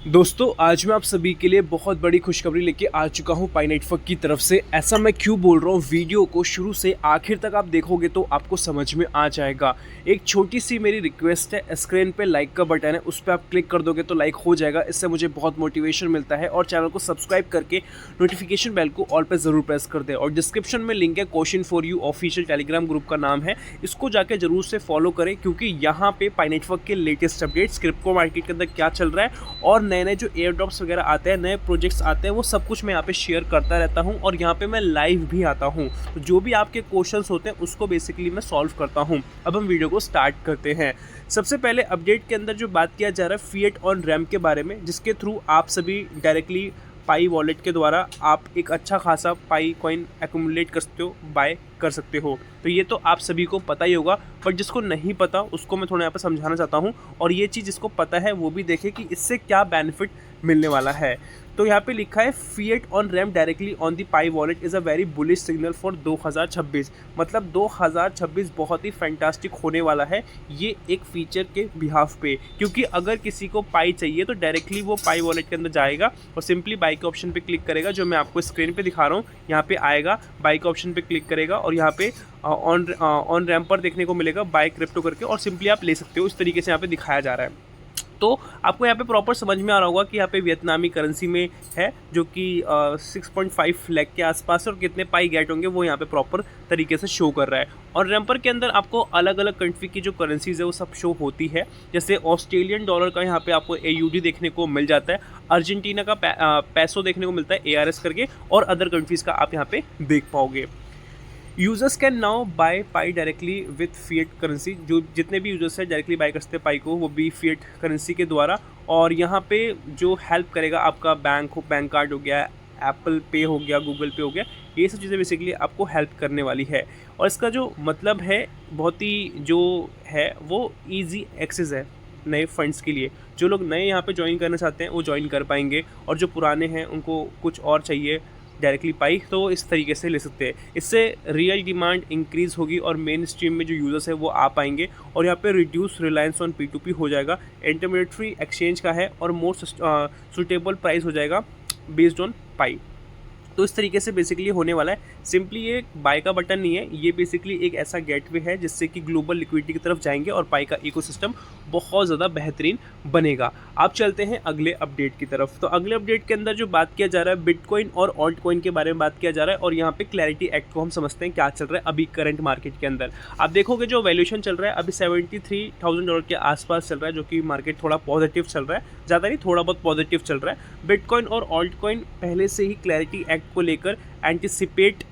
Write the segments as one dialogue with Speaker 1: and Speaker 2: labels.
Speaker 1: दोस्तों आज मैं आप सभी के लिए बहुत बड़ी खुशखबरी लेके आ चुका हूँ पाई नेटवर्क की तरफ से। ऐसा मैं क्यों बोल रहा हूँ, वीडियो को शुरू से आखिर तक आप देखोगे तो आपको समझ में आ जाएगा। एक छोटी सी मेरी रिक्वेस्ट है, स्क्रीन पे लाइक का बटन है, उस पर आप क्लिक कर दोगे तो लाइक हो जाएगा। इससे मुझे बहुत मोटिवेशन मिलता है। और चैनल को सब्सक्राइब करके नोटिफिकेशन बेल को ऑल पर ज़रूर प्रेस कर दे। और डिस्क्रिप्शन में लिंक है question for you official Telegram group का नाम है, इसको जाके जरूर से फॉलो करें, क्योंकि यहाँ पे पाई नेटवर्क के लेटेस्ट अपडेट्स, क्रिप्टो मार्केट के अंदर क्या चल रहा है और नए नए जो एयर ड्रॉप्स वगैरह आते हैं, नए प्रोजेक्ट्स आते हैं, वो सब कुछ मैं यहाँ पे शेयर करता रहता हूँ। और यहाँ पे मैं लाइव भी आता हूँ, तो जो भी आपके क्वेश्चंस होते हैं उसको बेसिकली मैं सॉल्व करता हूँ। अब हम वीडियो को स्टार्ट करते हैं। सबसे पहले अपडेट के अंदर जो बात किया जा रहा है फिएट ऑन रैम्प के बारे में, जिसके थ्रू आप सभी डायरेक्टली पाई वॉलेट के द्वारा आप एक अच्छा खासा पाई कॉइन एक्यूमुलेट कर सकते हो, बाय कर सकते हो। तो ये तो आप सभी को पता ही होगा, पर जिसको नहीं पता उसको मैं थोड़ा यहाँ पर समझाना चाहता हूँ। और ये चीज़ जिसको पता है वो भी देखे कि इससे क्या बेनिफिट मिलने वाला है। तो यहाँ पे लिखा है fiat on ramp directly on the pi wallet is a very bullish signal for 2026। मतलब 2026 बहुत ही फैंटास्टिक होने वाला है ये एक फीचर के बिहाफ पे, क्योंकि अगर किसी को पाई चाहिए तो डायरेक्टली वो पाई वॉलेट के अंदर जाएगा और सिंपली बाई के ऑप्शन पे क्लिक करेगा, जो मैं आपको स्क्रीन पे दिखा रहा हूँ। यहाँ पे आएगा, बाई के ऑप्शन पे क्लिक करेगा और यहाँ पे ऑन रैम्प पर देखने को मिलेगा बाय क्रिप्टो करके, और सिंपली आप ले सकते हो। इस तरीके से यहाँ पे दिखाया जा रहा है। तो आपको यहाँ पे प्रॉपर समझ में आ रहा होगा कि यहाँ पे वियतनामी करेंसी में है, जो कि 6.5 लाख के आसपास है, और कितने पाई गेट होंगे वो यहाँ पे प्रॉपर तरीके से शो कर रहा है। और रैम्पर के अंदर आपको अलग अलग कंट्री की जो करेंसीज है वो सब शो होती है। जैसे ऑस्ट्रेलियन डॉलर का यहाँ पे आपको AUD देखने को मिल जाता है, अर्जेंटीना का पैसो देखने को मिलता है ARS करके, और अदर कंट्रीज़ का आप यहाँ पे देख पाओगे। Users can now by pi directly with fiat currency. जो जितने भी यूजर्स हैं डायरेक्टली बाय कर सकते हैं पाई को, वो भी फिएट करेंसी के द्वारा। और यहाँ पे जो हेल्प करेगा आपका बैंक कार्ड हो गया, एप्पल पे हो गया, गूगल पे हो गया, ये सब चीज़ें बेसिकली आपको हेल्प करने वाली है। और इसका जो मतलब है बहुत ही जो है वो ईजी एक्सेस है नए फंड्स के लिए। जो लोग नए यहाँ पे ज्वाइन करना चाहते हैं वो ज्वाइन कर पाएंगे, और जो पुराने हैं उनको कुछ और चाहिए डायरेक्टली पाई, तो इस तरीके से ले सकते हैं। इससे रियल डिमांड इंक्रीज़ होगी और मेन स्ट्रीम में जो यूज़र्स है वो आ पाएंगे, और यहाँ पे रिड्यूस रिलायंस ऑन P2P हो जाएगा, इंटरमीडिएटरी एक्सचेंज का है, और मोर सुटेबल प्राइस हो जाएगा बेस्ड ऑन पाई। तो इस तरीके से बेसिकली होने वाला है। सिंपली ये बाय का बटन नहीं है, ये बेसिकली एक ऐसा गेटवे है जिससे कि ग्लोबल लिक्विडिटी की तरफ जाएंगे और पाई का इकोसिस्टम बहुत ज़्यादा बेहतरीन बनेगा। आप चलते हैं अगले अपडेट की तरफ। तो अगले अपडेट के अंदर जो बात किया जा रहा है बिटकॉइन और ऑल्ट कॉइन के बारे में बात किया जा रहा है, और यहाँ पे क्लैरिटी एक्ट को हम समझते हैं क्या चल रहा है अभी करंट मार्केट के अंदर। आप देखोगे जो वैल्यूएशन चल रहा है अभी $73,000 के आसपास चल रहा है, जो कि मार्केट थोड़ा पॉजिटिव चल रहा है, ज़्यादा नहीं थोड़ा बहुत पॉजिटिव चल रहा है। बिटकॉइन और ऑल्ट कॉइन पहले से ही क्लैरिटी एक्ट को लेकर एंटिसिपेट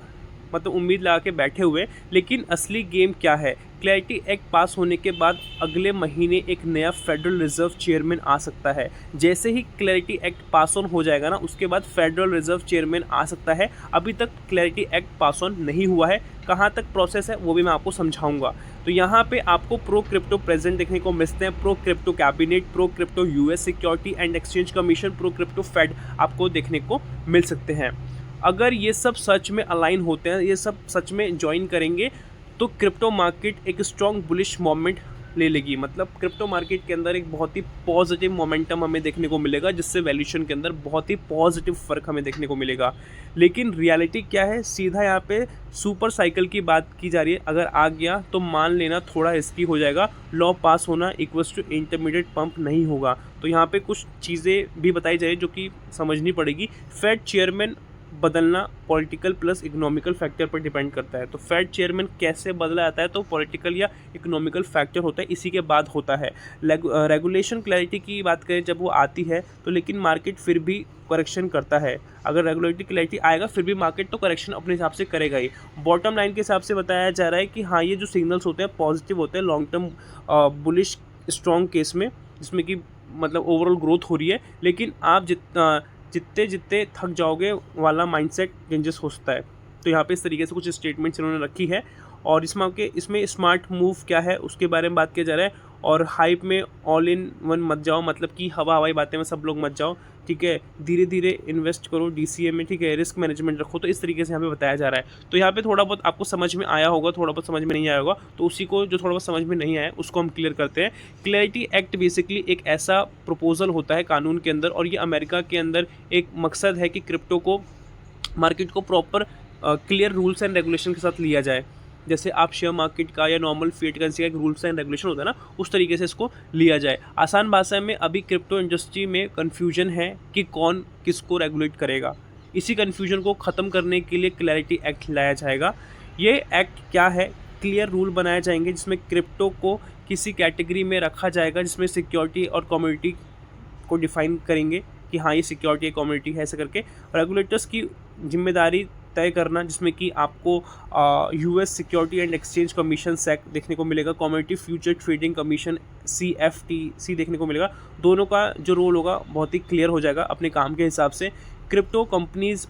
Speaker 1: मतलब उम्मीद लगा के बैठे हुए। लेकिन असली गेम क्या है, क्लैरिटी एक्ट पास होने के बाद अगले महीने एक नया फेडरल रिजर्व चेयरमैन आ सकता है। जैसे ही क्लैरिटी एक्ट पास ऑन हो जाएगा ना, उसके बाद फेडरल रिजर्व चेयरमैन आ सकता है। अभी तक क्लैरिटी एक्ट पास ऑन नहीं हुआ है, कहाँ तक प्रोसेस है वो भी मैं आपको समझाऊंगा। तो यहाँ पे आपको प्रो क्रिप्टो प्रेजेंट देखने को मिलते हैं, pro crypto cabinet, pro crypto US security and exchange commission, pro crypto fed आपको देखने को मिल सकते हैं। अगर ये सब सच में अलाइन होते हैं, ये सब सच में ज्वाइन करेंगे, तो क्रिप्टो मार्केट एक स्ट्रॉन्ग बुलिश मोमेंट ले लेगी। मतलब क्रिप्टो मार्केट के अंदर एक बहुत ही पॉजिटिव मोमेंटम हमें देखने को मिलेगा, जिससे वैल्यूएशन के अंदर बहुत ही पॉजिटिव फ़र्क हमें देखने को मिलेगा। लेकिन रियलिटी क्या है, सीधा यहाँ पे सुपर साइकिल की बात की जा रही है। अगर आ गया तो मान लेना थोड़ा रिस्की हो जाएगा, लॉ पास होना इक्वल्स टू इंटरमीडिएट पंप नहीं होगा। तो यहाँ पे कुछ चीज़ें भी बताई जाए जो कि समझनी पड़ेगी। फेड चेयरमैन बदलना पॉलिटिकल प्लस इकोनॉमिकल फैक्टर पर डिपेंड करता है। तो फेड चेयरमैन कैसे बदला जाता है, तो पॉलिटिकल या इकोनॉमिकल फैक्टर होता है, इसी के बाद होता है। रेगुलेशन क्लैरिटी की बात करें जब वो आती है तो, लेकिन मार्केट फिर भी करेक्शन करता है। अगर रेगुलेटरी क्लैरिटी आएगा फिर भी मार्केट तो करेक्शन अपने हिसाब से करेगा ही। बॉटम लाइन के हिसाब से बताया जा रहा है कि हाँ, ये जो सिग्नल्स होते हैं पॉजिटिव होते हैं long term bullish strong case में, जिसमें कि मतलब ओवरऑल ग्रोथ हो रही है। लेकिन आप जितने थक जाओगे वाला माइंडसेट चेंजेस हो सकता है। तो यहाँ पे इस तरीके से कुछ स्टेटमेंट्स इन्होंने रखी है। और इसमें स्मार्ट मूव क्या है उसके बारे में बात किया जा रहा है। और हाइप में ऑल इन वन मत जाओ, मतलब कि हवाई बातें में सब लोग मत जाओ, ठीक है। धीरे धीरे इन्वेस्ट करो DCA में, ठीक है। रिस्क मैनेजमेंट रखो। तो इस तरीके से यहाँ पे बताया जा रहा है। तो यहाँ पे थोड़ा बहुत आपको समझ में आया होगा, थोड़ा बहुत समझ में नहीं आया होगा, तो उसी को जो थोड़ा बहुत समझ में नहीं आया उसको हम क्लियर करते हैं। क्लैरिटी एक्ट बेसिकली एक ऐसा प्रपोजल होता है कानून के अंदर, और ये अमेरिका के अंदर एक मकसद है कि क्रिप्टो को मार्केट को proper clear rules and regulation के साथ लिया जाए। जैसे आप शेयर मार्केट का या नॉर्मल फिएट करेंसी का एक रूल्स एंड रेगुलेशन होता है ना, उस तरीके से इसको लिया जाए। आसान भाषा में अभी क्रिप्टो इंडस्ट्री में कन्फ्यूजन है कि कौन किसको रेगुलेट करेगा। इसी कन्फ्यूजन को ख़त्म करने के लिए क्लैरिटी एक्ट लाया जाएगा। ये एक्ट क्या है, क्लियर रूल बनाए जाएंगे जिसमें क्रिप्टो को किसी कैटेगरी में रखा जाएगा, जिसमें सिक्योरिटी और कम्युनिटी को डिफाइन करेंगे कि हाँ ये सिक्योरिटी है, कम्युनिटी है, ऐसे करके। रेगुलेटर्स की जिम्मेदारी तय करना, जिसमें कि आपको US security and exchange commission SEC देखने को मिलेगा, community future trading commission CFTC देखने को मिलेगा। दोनों का जो रोल होगा बहुत ही क्लियर हो जाएगा अपने काम के हिसाब से। क्रिप्टो कंपनीज़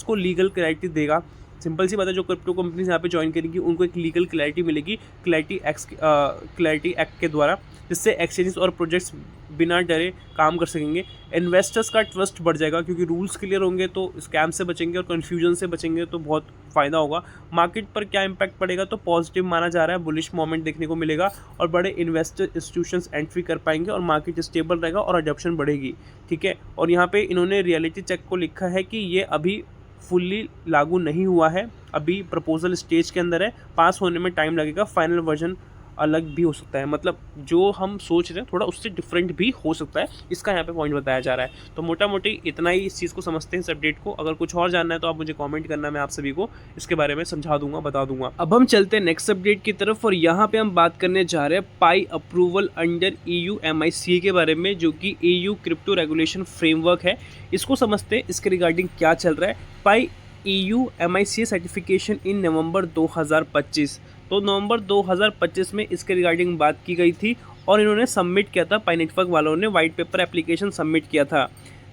Speaker 1: को लीगल क्लैरिटी देगा। सिंपल सी बात है, जो क्रिप्टो कंपनीज यहाँ पे ज्वाइन करेंगी उनको एक लीगल क्लैरिटी मिलेगी क्लैरिटी एक्ट के द्वारा, जिससे एक्सचेंजेस और प्रोजेक्ट्स बिना डरे काम कर सकेंगे। इन्वेस्टर्स का ट्रस्ट बढ़ जाएगा, क्योंकि रूल्स क्लियर होंगे तो स्कैम से बचेंगे और कन्फ्यूजन से बचेंगे, तो बहुत फ़ायदा होगा। मार्केट पर क्या इम्पैक्ट पड़ेगा, तो पॉजिटिव माना जा रहा है, बुलिश मोमेंट देखने को मिलेगा और बड़े इन्वेस्टर इंस्टीट्यूशंस एंट्री कर पाएंगे और मार्केट स्टेबल रहेगा और अडॉप्शन बढ़ेगी, ठीक है। और यहाँ पे इन्होंने रियलिटी चेक को लिखा है कि ये अभी फुल्ली लागू नहीं हुआ है, अभी प्रपोजल स्टेज के अंदर है, पास होने में टाइम लगेगा, फाइनल वर्जन अलग भी हो सकता है, मतलब जो हम सोच रहे हैं थोड़ा उससे डिफरेंट भी हो सकता है, इसका यहाँ पे पॉइंट बताया जा रहा है। तो मोटा मोटी इतना ही इस चीज़ को समझते हैं, इस अपडेट को। अगर कुछ और जानना है तो आप मुझे कमेंट करना, मैं आप सभी को इसके बारे में समझा दूंगा, बता दूंगा। अब हम चलते हैं नेक्स्ट अपडेट की तरफ, और यहाँ पे हम बात करने जा रहे हैं पाई अप्रूवल अंडर EU MiCA के बारे में, जो कि EU क्रिप्टो रेगुलेशन फ्रेमवर्क है। इसको समझते हैं, इसके रिगार्डिंग क्या चल रहा है। पाई EU MiCA सर्टिफिकेशन इन नवंबर 2025, तो नवंबर 2025 में इसके रिगार्डिंग बात की गई थी और इन्होंने सबमिट किया था, पाई नेटवर्क वालों ने वाइट पेपर एप्लीकेशन सबमिट किया था।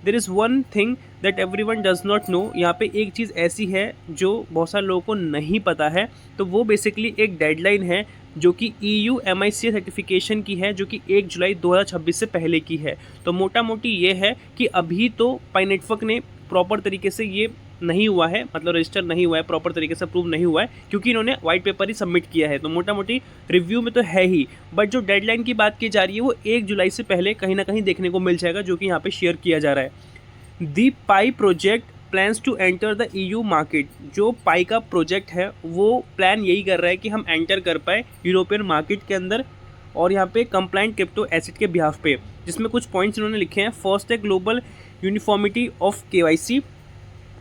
Speaker 1: There is one thing that everyone does not know, यहाँ पे एक चीज़ ऐसी है जो बहुत सारे लोगों को नहीं पता है, तो वो बेसिकली एक डेडलाइन है जो कि EU MiCA सर्टिफिकेशन की है, जो कि 1 जुलाई 2026 से पहले की है। तो मोटा मोटी ये है कि अभी तो पाई नेटवर्क ने प्रॉपर तरीके से ये नहीं हुआ है, मतलब रजिस्टर नहीं हुआ है, प्रॉपर तरीके से अप्रूव नहीं हुआ है, क्योंकि इन्होंने वाइट पेपर ही सबमिट किया है। तो मोटा मोटी रिव्यू में तो है ही, बट जो डेडलाइन की बात की जा रही है वो 1 जुलाई से पहले कहीं ना कहीं देखने को मिल जाएगा, जो कि यहाँ पे शेयर किया जा रहा है। The Pi project plans to enter the EU market, जो पाई का प्रोजेक्ट है वो प्लान यही कर रहा है कि हम एंटर कर पाए यूरोपियन मार्केट के अंदर, और यहाँ पे कंप्लाइंट क्रिप्टो एसेट के बिहाफ पे, जिसमें कुछ पॉइंट्स इन्होंने लिखे हैं। फर्स्ट है global uniformity of KYC,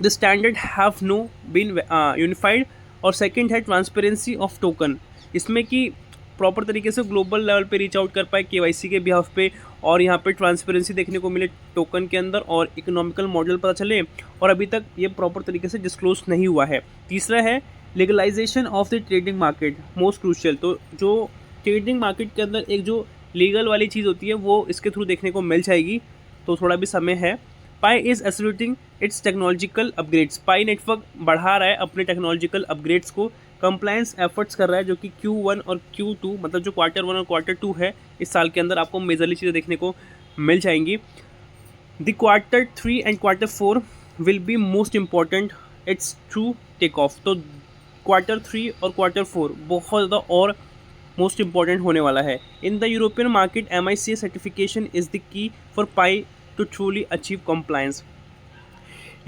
Speaker 1: the standard have no been unified, और सेकंड है ट्रांसपेरेंसी ऑफ टोकन, इसमें कि प्रॉपर तरीके से ग्लोबल लेवल पे रीच आउट कर पाए KYC के बिहाफ पे, और यहाँ पे ट्रांसपेरेंसी देखने को मिले टोकन के अंदर, और इकोनॉमिकल मॉडल पता चले, और अभी तक ये प्रॉपर तरीके से डिस्क्लोज नहीं हुआ है। तीसरा है legalisation of the trading market, most crucial, तो जो ट्रेडिंग मार्केट के अंदर एक जो लीगल वाली चीज़ होती है वो इसके थ्रू देखने को मिल जाएगी, तो थोड़ा भी समय है। Pi is accelerating its technological upgrades, Pi network बढ़ा रहा है अपने टेक्नोलॉजिकल अपग्रेड्स को, कंप्लायंस एफर्ट्स कर रहा है, जो कि Q1 और Q2, मतलब जो Q1 और Q2 है इस साल के अंदर आपको मेजरली चीज़ें देखने को मिल जाएंगी। The Q3 and Q4 will be most important, it's true take off, तो Q3 और Q4 बहुत ज़्यादा और मोस्ट इम्पॉर्टेंट होने वाला है। In the European market MiCA certification is the key for pie to truly achieve compliance.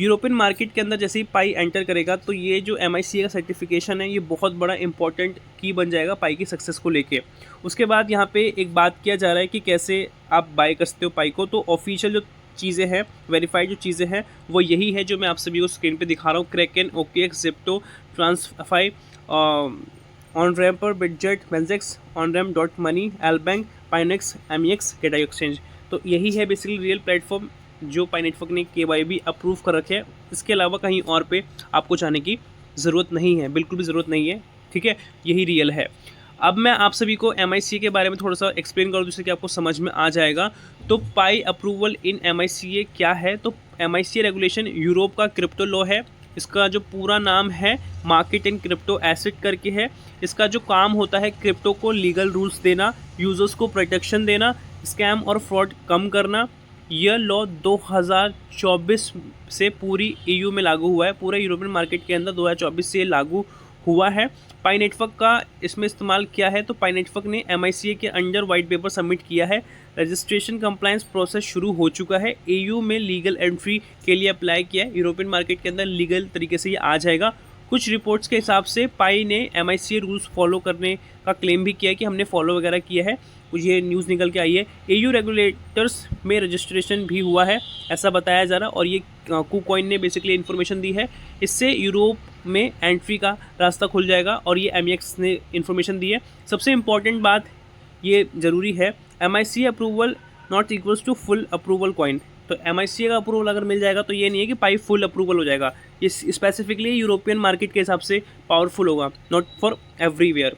Speaker 1: European market के अंदर जैसे ही पाई एंटर करेगा तो ये जो MiCA का सर्टिफिकेशन है ये बहुत बड़ा इंपॉर्टेंट की बन जाएगा पाई की सक्सेस को लेके। उसके बाद यहाँ पे एक बात किया जा रहा है कि कैसे आप बाय कर सकते हो पाई को, तो ऑफिशियल जो चीज़ें हैं, वेरीफाइड जो चीज़ें हैं वो यही है जो मैं आप सभी को स्क्रीन पे दिखा रहा हूँ। Kraken, OKX, Zipto, TransFi, Onramper, Bitget, Banxa, on ram dot money, LBank, Pionex, MEX, Gate exchange. तो यही है बेसिकली रियल प्लेटफॉर्म जो पाई नेटवर्क ने KYB अप्रूव कर रखे हैं। इसके अलावा कहीं और पे आपको जाने की ज़रूरत नहीं है, बिल्कुल भी ज़रूरत नहीं है, ठीक है, यही रियल है। अब मैं आप सभी को MiCA के बारे में थोड़ा सा एक्सप्लेन करूँ जिससे कि आपको समझ में आ जाएगा। तो पाई अप्रूवल इन MiCA क्या है, तो MiCA रेगुलेशन यूरोप का क्रिप्टो लॉ है, इसका जो पूरा नाम है मार्केट एंड क्रिप्टो एसेट करके है। इसका जो काम होता है क्रिप्टो को लीगल रूल्स देना, यूजर्स को प्रोटेक्शन देना, स्कैम और फ्रॉड कम करना। यह लॉ 2024 से पूरी ईयू में लागू हुआ है, पूरे यूरोपियन मार्केट के अंदर 2024 से लागू हुआ है। पाई नेटवर्क का इसमें इस्तेमाल किया है, तो पाई नेटवर्क ने MICA के अंडर वाइट पेपर सबमिट किया है। रजिस्ट्रेशन कंप्लायंस प्रोसेस शुरू हो चुका है। EU में लीगल एंट्री के लिए अप्लाई किया है, यूरोपियन मार्केट के अंदर लीगल तरीके से ये आ जाएगा। कुछ रिपोर्ट्स के हिसाब से पाई ने MICA रूल्स फॉलो करने का क्लेम भी किया है कि हमने फॉलो वगैरह किया है, ये न्यूज़ निकल के आई है। EU रेगुलेटर्स में रजिस्ट्रेशन भी हुआ है, ऐसा बताया जा रहा, और ये KuCoin ने बेसिकली इन्फॉर्मेशन दी है। इससे यूरोप में एंट्री का रास्ता खुल जाएगा, और ये MEX ने इन्फॉर्मेशन दी है। सबसे इम्पॉर्टेंट बात ये ज़रूरी है, MICA approval not equals to full approval coin. तो MICA का अप्रूवल अगर मिल जाएगा तो ये नहीं है कि पाई फुल अप्रूवल हो जाएगा, ये स्पेसिफिकली यूरोपियन मार्केट के हिसाब से पावरफुल होगा, नॉट फॉर एवरीवेयर।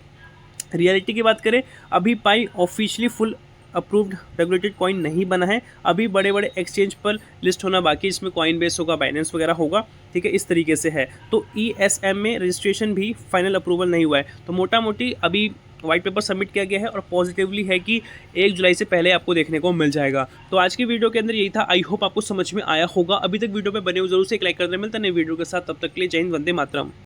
Speaker 1: रियलिटी की बात करें, अभी Pi officially full approved regulated coin नहीं बना है, अभी बड़े बड़े एक्सचेंज पर लिस्ट होना बाकी, इसमें कॉइनबेस होगा, बाइनेंस वगैरह होगा, ठीक है, इस तरीके से है। तो ESM में रजिस्ट्रेशन भी फाइनल अप्रूवल नहीं हुआ है। तो मोटा मोटी अभी वाइट पेपर सबमिट किया गया है, और पॉजिटिवली है कि 1 जुलाई से पहले आपको देखने को मिल जाएगा। तो आज की वीडियो के अंदर यही था, आई होप आपको समझ में आया होगा। अभी तक वीडियो पे बने हो जरूर से एक लाइक कर दें। मिलते हैं नई वीडियो के साथ, तब तक के लिए जय हिंद, वंदे मातरम।